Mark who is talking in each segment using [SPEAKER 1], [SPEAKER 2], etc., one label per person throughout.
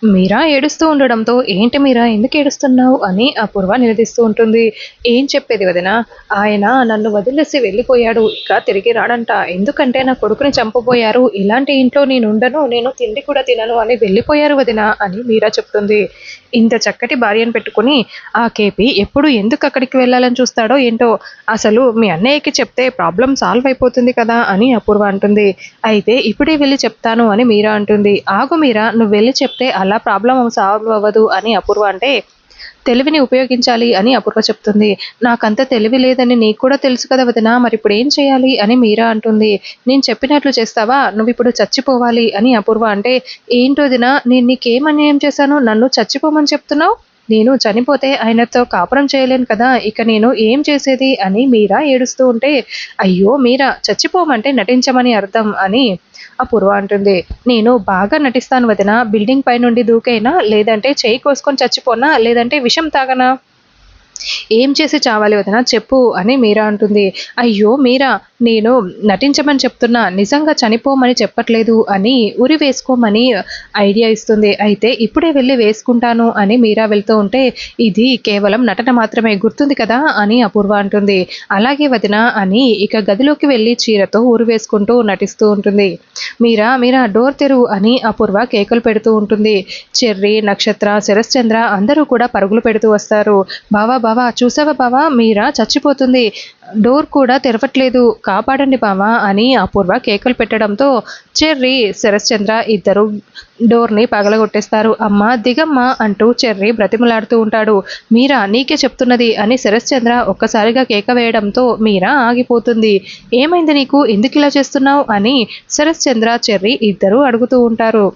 [SPEAKER 1] మీరా ఏడుస్తూ ఉండడంతో, "ఏంటి మీరా ఎందుకు ఏడుస్తున్నావు?" అని అపూర్వ నిలదీస్తూ ఉంటుంది. "ఏం చెప్పేది వదినా, ఆయన నన్ను వదిలేసి వెళ్ళిపోయాడు. ఇక తిరిగి రాడంట. ఎందుకంటే నా కొడుకుని చంపబోయారు. ఇలాంటి ఇంట్లో నేనుండను. నేను తిండి కూడా తినను అని వెళ్ళిపోయారు వదినా" అని మీరా చెప్తుంది. ఇంత చక్కటి భార్యను పెట్టుకొని ఆ కేపీ ఎప్పుడు ఎందుకు అక్కడికి వెళ్ళాలని చూస్తాడో ఏంటో! అసలు మీ అన్నయ్యకి చెప్తే ప్రాబ్లమ్ సాల్వ్ అయిపోతుంది కదా అని అపూర్వ అంటుంది. అయితే ఇప్పుడే వెళ్ళి చెప్తాను అని మీరా అంటుంది. ఆగు మీరా, నువ్వు వెళ్ళి చెప్తే అలా ప్రాబ్లమ్ సాల్వ్ అవ్వదు అని అపూర్వ అంటే, తెలివిని ఉపయోగించాలి అని అపూర్వ చెప్తుంది. నాకంత తెలివి లేదని నీకు కూడా తెలుసు కదా వదినా, మరిప్పుడు ఏం చేయాలి అని మీరా అంటుంది. నేను చెప్పినట్లు చేస్తావా, నువ్విప్పుడు చచ్చిపోవాలి అని అపూర్వ అంటే, ఏంటి వదినా, నేను నీకేం అన్యాయం చేశాను, నన్ను చచ్చిపోమని చెప్తున్నావు? నేను చనిపోతే ఆయనతో కాపురం చేయలేను కదా, ఇక నేను ఏం చేసేది అని మీరా ఏడుస్తూ ఉంటే, అయ్యో మీరా, చచ్చిపోమంటే నటించమని అర్థం అని అపూర్వ అంటుంది. నేను బాగా నటిస్తాను వదినా, బిల్డింగ్ పై నుండి దూకైనా, లేదంటే చేయి కోసుకొని చచ్చిపోనా, లేదంటే విషం తాగనా, ఏం చేసి చావాలి వదినా చెప్పు అని మీరా అంటుంది. అయ్యో మీరా, నేను నటించమని చెప్తున్నా, నిజంగా చనిపోమని చెప్పట్లేదు అని ఉరి వేసుకోమని ఐడియా ఇస్తుంది. అయితే ఇప్పుడే వెళ్ళి వేసుకుంటాను అని మీరా వెళ్తూ ఉంటే, ఇది కేవలం నటన మాత్రమే, గుర్తుంది కదా అని అపూర్వ అంటుంది. అలాగే వదినా అని ఇక గదిలోకి వెళ్ళి చీరతో ఉరి వేసుకుంటూ నటిస్తూ ఉంటుంది. మీరా మీరా డోర్ తెరువు అని అపూర్వ కేకలు పెడుతూ ఉంటుంది. చెర్రి, నక్షత్ర, శరశ్చంద్ర అందరూ కూడా పరుగులు పెడుతూ వస్తారు. బావా బావా చూసావా బావా, మీరా చచ్చిపోతుంది, డోర్ కూడా తెరవట్లేదు, కాపాడండి బావా అని అపూర్వ కేకలు పెట్టడంతో చెర్రి, శరశ్చంద్ర ఇద్దరు డోర్ని పగలగొట్టేస్తారు. అమ్మ దిగమ్మ అంటూ చెర్రి బ్రతిమలాడుతూ ఉంటాడు. మీరా నీకే చెప్తున్నది అని శరశ్చంద్ర ఒక్కసారిగా కేక వేయడంతో మీరా ఆగిపోతుంది. ఏమైంది నీకు, ఎందుకు ఇలా చేస్తున్నావు అని శరశ్చంద్ర, చెర్రి ఇద్దరూ అడుగుతూ ఉంటారు.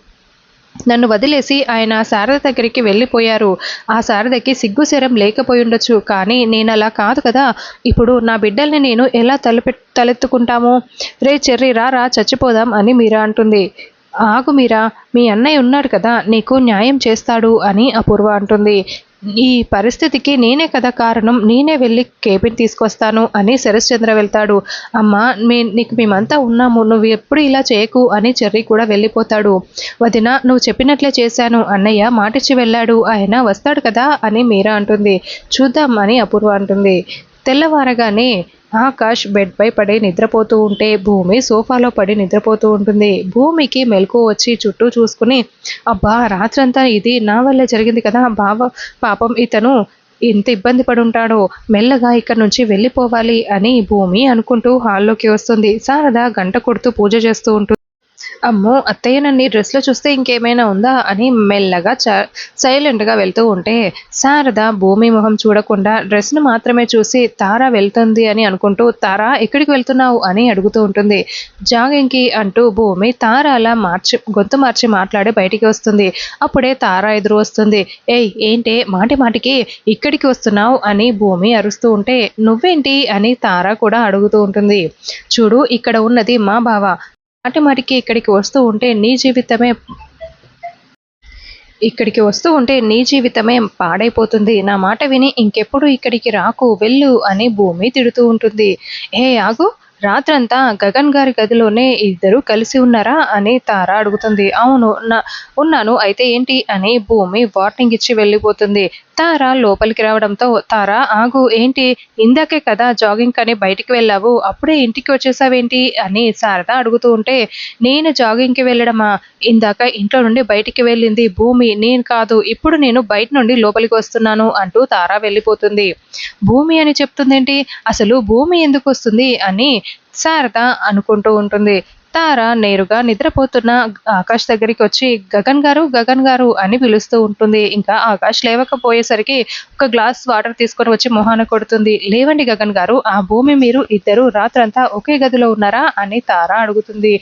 [SPEAKER 1] నన్ను వదిలేసి ఆయన శారద దగ్గరికి వెళ్ళిపోయారు. ఆ శారదకి సిగ్గుశరం లేకపోయుండొచ్చు, కానీ నేనలా కాదు కదా, ఇప్పుడు నా బిడ్డల్ని నేను ఎలా తలెత్తుకుంటాము, రే చెర్రి రా చచ్చిపోదాం అని మీరా అంటుంది. ఆగు మీరా, మీ అన్నయ్య ఉన్నాడు కదా, నీకు న్యాయం చేస్తాడు అని అపూర్వ అంటుంది. ఈ పరిస్థితికి నేనే కదా కారణం, నేనే వెళ్ళి కేబిన్ తీసుకొస్తాను అని శరశ్చంద్ర వెళ్తాడు. అమ్మా నీకు మేమంతా ఉన్నాము, నువ్వు ఎప్పుడు ఇలా చేయకు అని చెర్రి కూడా వెళ్ళిపోతాడు. వదిన నువ్వు చెప్పినట్లే చేశాను, అన్నయ్య మాటిచ్చి వెళ్ళాడు, ఆయన వస్తాడు కదా అని మీరా అంటుంది. చూద్దాం అని అపూర్వ అంటుంది. తెల్లవారగానే ఆకాష్ బెడ్పై పడి నిద్రపోతూ ఉంటే భూమి సోఫాలో పడి నిద్రపోతూ ఉంటుంది. భూమికి మెలకువ వచ్చి చుట్టూ చూసుకుని, అబ్బా రాత్రంతా ఇది నా వల్లే జరిగింది కదా, పాపం ఇతను ఎంత ఇబ్బంది పడుంటాడో, మెల్లగా ఇక్కడి నుంచి వెళ్ళిపోవాలి అని భూమి అనుకుంటూ హాల్లోకి వస్తుంది. శారద గంట కొడుతూ పూజ చేస్తూ ఉంటుంది. అమ్మో అత్తయ్య నన్ను ఈ డ్రెస్లో చూస్తే ఇంకేమైనా ఉందా అని మెల్లగా సైలెంట్గా వెళ్తూ ఉంటే, శారద భూమి మొహం చూడకుండా డ్రెస్ను మాత్రమే చూసి తారా వెళ్తుంది అని అనుకుంటూ, తారా ఎక్కడికి వెళ్తున్నావు అని అడుగుతూ ఉంటుంది. జాగింగ్కి అంటూ భూమి తార అలా గొంతు మార్చి మాట్లాడి బయటికి వస్తుంది. అప్పుడే తారా ఎదురు వస్తుంది. ఏయ్ ఏంటే మాటి మాటికి ఇక్కడికి వస్తున్నావు అని భూమి అరుస్తూ ఉంటే, నువ్వేంటి అని తారా కూడా అడుగుతూ ఉంటుంది. చూడు ఇక్కడ ఉన్నది మా బావ, మాటిమాటికి ఇక్కడికి వస్తూ ఉంటే నీ జీవితమే పాడైపోతుంది. నా మాట విని ఇంకెప్పుడు ఇక్కడికి రాకు, వెళ్ళు అని భూమి తిడుతూ ఉంటుంది. ఏ ఆగు, రాత్రంతా గగన్ గారి గదిలోనే ఇద్దరు కలిసి ఉన్నారా అని తార అడుగుతుంది. అవును ఉన్నాను, అయితే ఏంటి అని భూమి వార్నింగ్ ఇచ్చి వెళ్ళిపోతుంది. తార లోపలికి రావడంతో, తార ఆగు, ఏంటి ఇందాకే కదా జాగింగ్ అని బయటికి వెళ్ళావు, అప్పుడే ఇంటికి వచ్చేసావేంటి అని శారద అడుగుతూ ఉంటే, నేను జాగింగ్కి వెళ్ళడమా, ఇందాక ఇంట్లో నుండి బయటికి వెళ్ళింది భూమి, నేను కాదు, ఇప్పుడు నేను బయట నుండి లోపలికి వస్తున్నాను అంటూ తార వెళ్ళిపోతుంది. భూమి అని చెప్తుందేంటి, అసలు భూమి ఎందుకు వస్తుంది అని శారద అనుకుంటూ ఉంటుంది. తార నేరుగా నిద్రపోతున్న ఆకాష్ దగ్గరికి వచ్చి గగన్ గారు అని పిలుస్తూ ఉంటుంది. ఇంకా ఆకాష్ లేవకపోయేసరికి ఒక గ్లాస్ వాటర్ తీసుకొని వచ్చి మొహాన కొడుతుంది. లేవండి గగన్ గారు, ఆ భూమి మీరు ఇద్దరు రాత్రంతా ఒకే గదిలో ఉన్నారా అని తార అడుగుతుంది.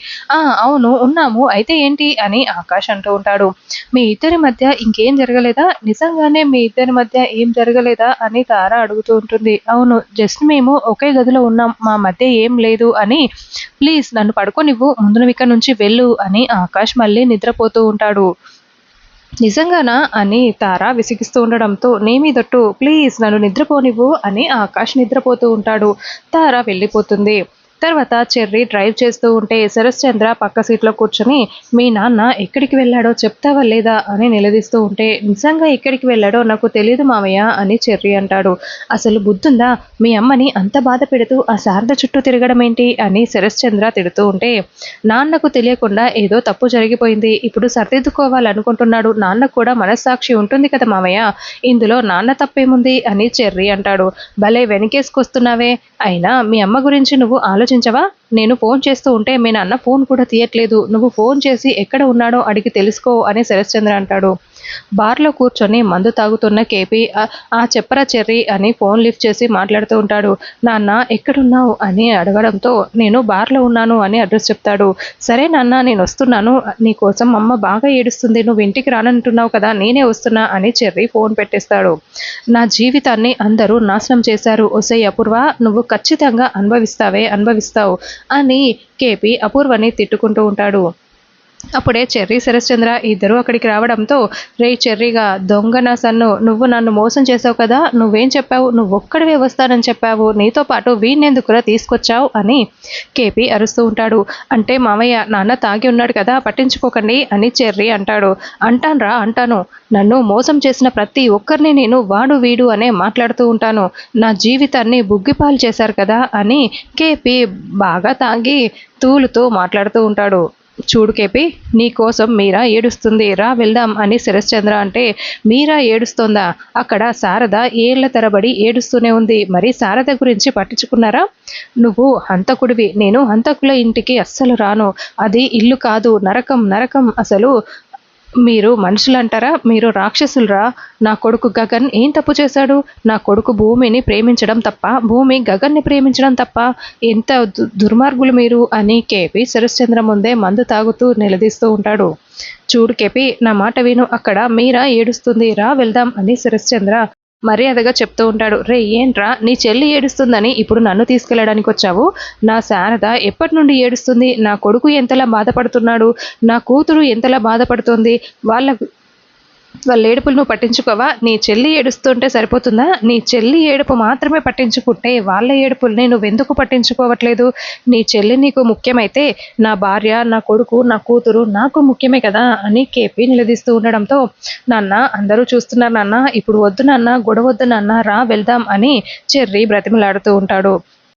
[SPEAKER 1] అవును ఉన్నాము, అయితే ఏంటి అని ఆకాష్ అంటూ ఉంటాడు. మీ ఇద్దరి మధ్య ఇంకేం జరగలేదా, నిజంగానే మీ ఇద్దరి మధ్య ఏం జరగలేదా అని తార అడుగుతూ ఉంటుంది. అవును జస్ట్ మేము ఒకే గదిలో ఉన్నాం, మా మధ్య ఏం లేదు అని, ప్లీజ్ నన్ను పడుకోనివ్వు, ముందు నువ్వు ఇక్కడ నుంచి వెళ్ళు అని ఆకాష్ మళ్ళీ నిద్రపోతూ ఉంటాడు. నిజంగానా అని తార విసిగిస్తూ ఉండడంతో, నేమీదొట్టు ప్లీజ్ నన్ను నిద్రపోనివ్వు అని ఆకాష్ నిద్రపోతూ ఉంటాడు. తార వెళ్ళిపోతుంది. తర్వాత చెర్రీ డ్రైవ్ చేస్తూ ఉంటే శరశ్చంద్ర పక్క సీట్లో కూర్చొని మీ నాన్న ఎక్కడికి వెళ్ళాడో చెప్తావా లేదా అని నిలదీస్తూ ఉంటే నిజంగా ఎక్కడికి వెళ్ళాడో నాకు తెలియదు మావయ్య అని చెర్రీ అంటాడు. అసలు బుద్ధుందా మీ అమ్మని అంత బాధ పెడుతూ ఆ శారద చుట్టూ తిరగడం ఏంటి అని శరశ్చంద్ర తిడుతూ ఉంటే నాన్నకు తెలియకుండా ఏదో తప్పు జరిగిపోయింది, ఇప్పుడు సరిదిద్దుకోవాలనుకుంటున్నాడు, నాన్నకు కూడా మనస్సాక్షి ఉంటుంది కదా మావయ్య, ఇందులో నాన్న తప్పేముంది అని చెర్రీ అంటాడు. భలే వెనకేసుకొస్తున్నావే, అయినా మీ అమ్మ గురించి నువ్వు ఆలోచించవా? నేను ఫోన్ చేస్తూ ఉంటే మీ నాన్న ఫోన్ కూడా తీయట్లేదు, నువ్వు ఫోన్ చేసి ఎక్కడ ఉన్నాడో అడిగి తెలుసుకో అని శరశ్చంద్ర అంటాడు. బార్లో కూర్చొని మందు తాగుతున్న కేపీ ఆ చెప్పరా చెర్రీ అని ఫోన్ లిఫ్ట్ చేసి మాట్లాడుతూ ఉంటాడు. నాన్న ఎక్కడున్నావు అని అడగడంతో నేను బార్లో ఉన్నాను అని అడ్రస్ చెప్తాడు. సరే నాన్న నేను వస్తున్నాను, నీకోసం అమ్మ బాగా ఏడుస్తుంది, నువ్వు ఇంటికి రానంటున్నావు కదా, నేనే వస్తున్నా అని చెర్రీ ఫోన్ పెట్టేస్తాడు. నా జీవితాన్ని అందరూ నాశనం చేశారు, ఒసే అపూర్వ నువ్వు ఖచ్చితంగా అనుభవిస్తావు అని కేపీ అపూర్వని తిట్టుకుంటూ ఉంటాడు. అప్పుడే చెర్రీ శరశ్చంద్ర ఇద్దరు అక్కడికి రావడంతో రే చెర్రీగా దొంగ నా సన్ను, నువ్వు నన్ను మోసం చేసావు కదా, నువ్వేం చెప్పావు, నువ్వొక్కడివే వస్తానని చెప్పావు, నీతో పాటు వీణెందుకురా తీసుకొచ్చావు అని కేపీ అరుస్తూ ఉంటాడు. అంటే మావయ్య నాన్న తాగి ఉన్నాడు కదా పట్టించుకోకండి అని చెర్రీ అంటాడు. అంటాను, నన్ను మోసం చేసిన ప్రతి ఒక్కరిని నేను వాడు వీడు అనే మాట్లాడుతూ ఉంటాను, నా జీవితాన్ని బుగ్గిపాలు చేశారు కదా అని కేపీ బాగా తాగి తూలుతూ మాట్లాడుతూ ఉంటాడు. చూడు కేపీ నీకోసం మీరా ఏడుస్తుంది, రా వెళ్దాం అని శరశ్చంద్ర అంటే మీరా ఏడుస్తోందా, అక్కడ శారద ఏళ్ల తరబడి ఏడుస్తూనే ఉంది, మరి శారద గురించి పట్టించుకున్నారా? నువ్వు హంతకుడివి, నేను హంతకుల ఇంటికి అస్సలు రాను, అది ఇల్లు కాదు నరకం, అసలు మీరు మనుషులంటారా, మీరు రాక్షసులరా, నా కొడుకు గగన్ ఏం తప్పు చేశాడు, నా కొడుకు భూమిని ప్రేమించడం తప్ప, భూమి గగన్ని ప్రేమించడం తప్ప, ఎంత దుర్మార్గులు మీరు అని కేపీ శరశ్చంద్ర ముందే మందు తాగుతూ నిలదీస్తూ ఉంటాడు. చూడు కేపీ నా మాట విను, అక్కడ మీరా ఏడుస్తుంది, రా వెళ్దాం అని శరశ్చంద్ర మర్యాదగా చెప్తూ ఉంటాడు. రే ఏంట్రా నీ చెల్లి ఏడుస్తుందని ఇప్పుడు నన్ను తీసుకెళ్ళడానికి వచ్చావు, నా శారద ఎప్పటి నుండి ఏడుస్తుంది, నా కొడుకు ఎంతలా బాధపడుతున్నాడు, నా కూతురు ఎంతలా బాధపడుతుంది, వాళ్ళ ఏడుపులు నువ్వు పట్టించుకోవా, నీ చెల్లి ఏడుస్తుంటే సరిపోతుందా, నీ చెల్లి ఏడుపు మాత్రమే పట్టించుకుంటే వాళ్ళ ఏడుపుల్ని నువ్వెందుకు పట్టించుకోవట్లేదు, నీ చెల్లి నీకు ముఖ్యమైతే నా భార్య, నా కొడుకు, నా కూతురు నాకు ముఖ్యమే కదా అని కేపీ నిలదీస్తూ ఉండడంతో నాన్న అందరూ చూస్తున్నారు నాన్న, ఇప్పుడు వద్దు నాన్న, గొడవద్దు నాన్న, రా వెళ్దాం అని చెర్రీ బ్రతిమలాడుతూ ఉంటాడు.